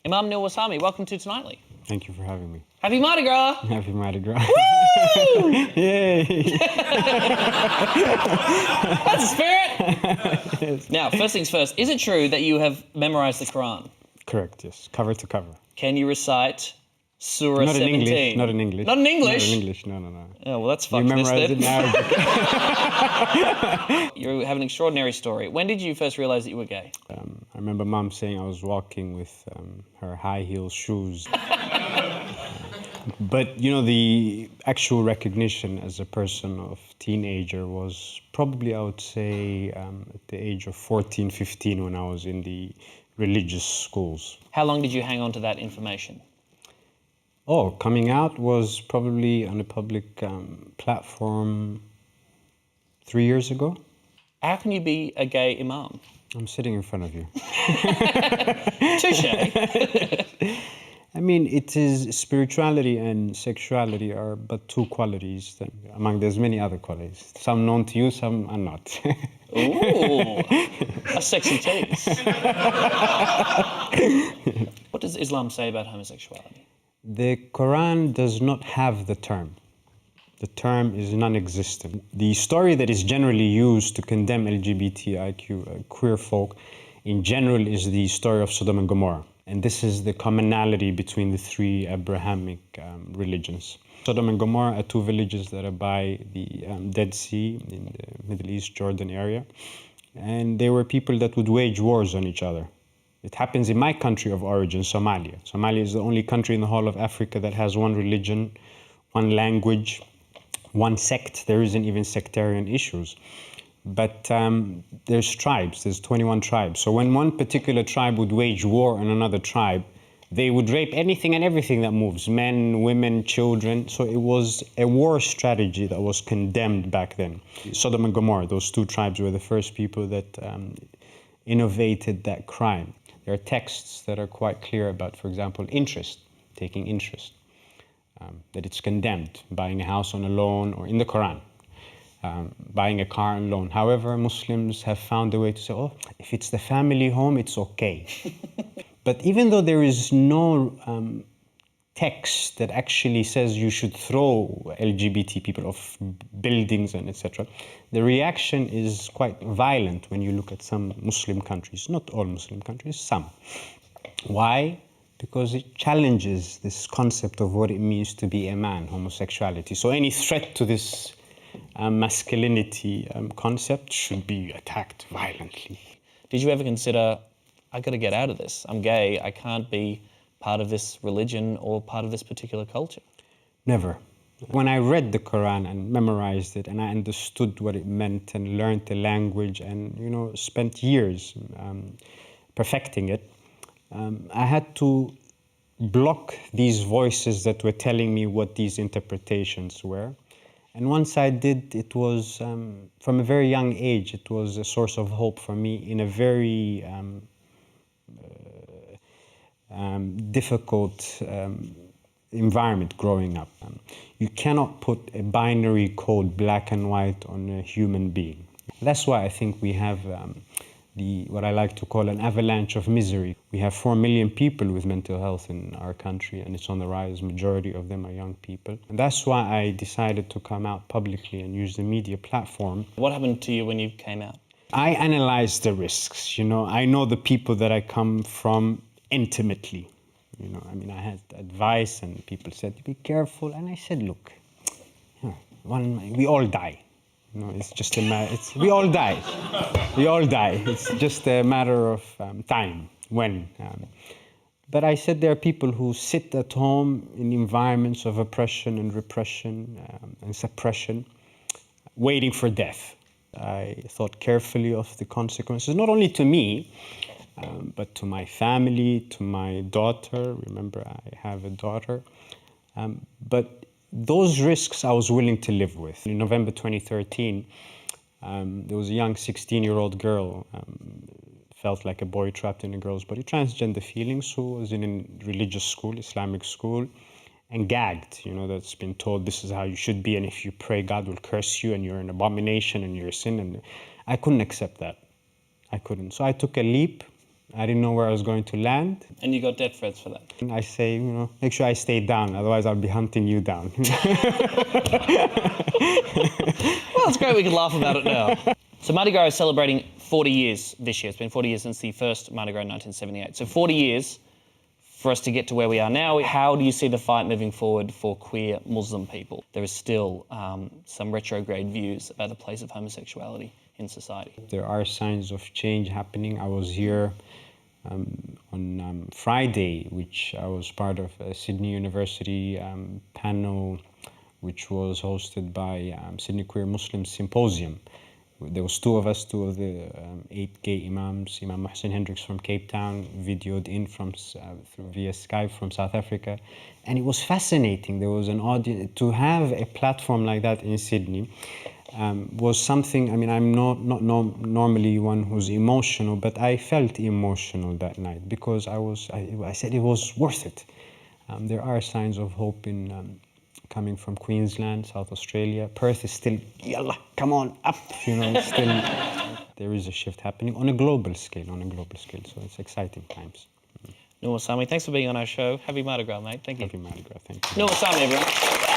Imam Nur Warsame, welcome to Tonightly. Thank you for having me. Happy Mardi Gras! Happy Mardi Gras. Woo! Yay! That's the spirit! Yes. Now, first things first, is it true that you have memorized the Quran? Correct, yes. Cover to cover. Can you recite Surah Not 17? in English. Not in English. Not in English? Not in English, no. Oh, well, that's fucked. You memorized it in Arabic. You have an extraordinary story. When did you first realize that you were gay? I remember Mom saying I was walking with her high heel shoes. But, you know, the actual recognition as a person of teenager was probably, I would say, at the age of 14, 15 when I was in the religious schools. How long did you hang on to that information? Oh, coming out was probably on a public platform 3 years ago. How can you be a gay imam? I'm sitting in front of you. Touché. I mean, it is spirituality and sexuality are but two qualities there's many other qualities. Some known to you, some are not. Ooh, a sexy tease. What does Islam say about homosexuality? The Quran does not have the term. The term is non-existent. The story that is generally used to condemn LGBTIQ queer folk in general is the story of Sodom and Gomorrah. And this is the commonality between the three Abrahamic religions. Sodom and Gomorrah are two villages that are by the Dead Sea in the Middle East, Jordan area. And they were people that would wage wars on each other. It happens in my country of origin, Somalia. Somalia is the only country in the whole of Africa that has one religion, one language, one sect. There isn't even sectarian issues. But there's tribes, there's 21 tribes. So when one particular tribe would wage war on another tribe, they would rape anything and everything that moves, men, women, children. So it was a war strategy that was condemned back then. Sodom and Gomorrah, those two tribes were the first people that innovated that crime. There are texts that are quite clear about, for example, interest, taking interest, that it's condemned, buying a house on a loan, or in the Quran. Buying a car on loan. However, Muslims have found a way to say, oh, if it's the family home, it's okay. But even though there is no text that actually says you should throw LGBT people off buildings and etc., the reaction is quite violent when you look at some Muslim countries. Not all Muslim countries, some. Why? Because it challenges this concept of what it means to be a man, homosexuality. So any threat to this masculinity concept should be attacked violently. Did you ever consider, I got to get out of this, I'm gay, I can't be part of this religion or part of this particular culture? Never. When I read the Quran and memorized it and I understood what it meant and learned the language and, you know, spent years perfecting it, I had to block these voices that were telling me what these interpretations were. And once I did, it was, from a very young age, it was a source of hope for me in a very difficult environment growing up. You cannot put a binary code, black and white, on a human being. That's why I think we have what I like to call an avalanche of misery. We have 4 million people with mental health in our country, and it's on the rise. Majority of them are young people. And that's why I decided to come out publicly and use the media platform. What happened to you when you came out? I analyzed the risks, you know. I know the people that I come from intimately. You know, I mean, I had advice and people said, be careful. And I said, look, we all die. No, it's just a matter, we all die. We all die. It's just a matter of time, when. But I said there are people who sit at home in environments of oppression and repression and suppression, waiting for death. I thought carefully of the consequences, not only to me, but to my family, to my daughter. Remember, I have a daughter. But those risks I was willing to live with. In November 2013, there was a young 16-year-old girl, felt like a boy trapped in a girl's body, transgender feelings, who was in a religious school, Islamic school, and gagged. You know, that's been told this is how you should be, and if you pray, God will curse you, and you're an abomination, and you're a sin. And I couldn't accept that. I couldn't. So I took a leap. I didn't know where I was going to land. And you got death threats for that. And I say, make sure I stay down, otherwise I'll be hunting you down. Well, it's great we can laugh about it now. So Mardi Gras is celebrating 40 years this year. It's been 40 years since the first Mardi Gras in 1978. So 40 years for us to get to where we are now. How do you see the fight moving forward for queer Muslim people? There is still some retrograde views about the place of homosexuality in society. There are signs of change happening. I was here on Friday, which I was part of a Sydney University panel, which was hosted by Sydney Queer Muslim Symposium. There was two of us, two of the 8 gay imams, Imam Mohsen Hendricks from Cape Town, videoed in from via Skype from South Africa, and it was fascinating. There was an audience. To have a platform like that in Sydney was something. I mean, I'm not normally one who's emotional, but I felt emotional that night because I said it was worth it. There are signs of hope in. Coming from Queensland, South Australia. Perth is still, yalla, come on, up. Still, there is a shift happening on a global scale, so it's exciting times. Nur Warsame, thanks for being on our show. Happy Mardi Gras, mate. Thank you. Happy Mardi Gras, thank you. Nur Warsame, everyone.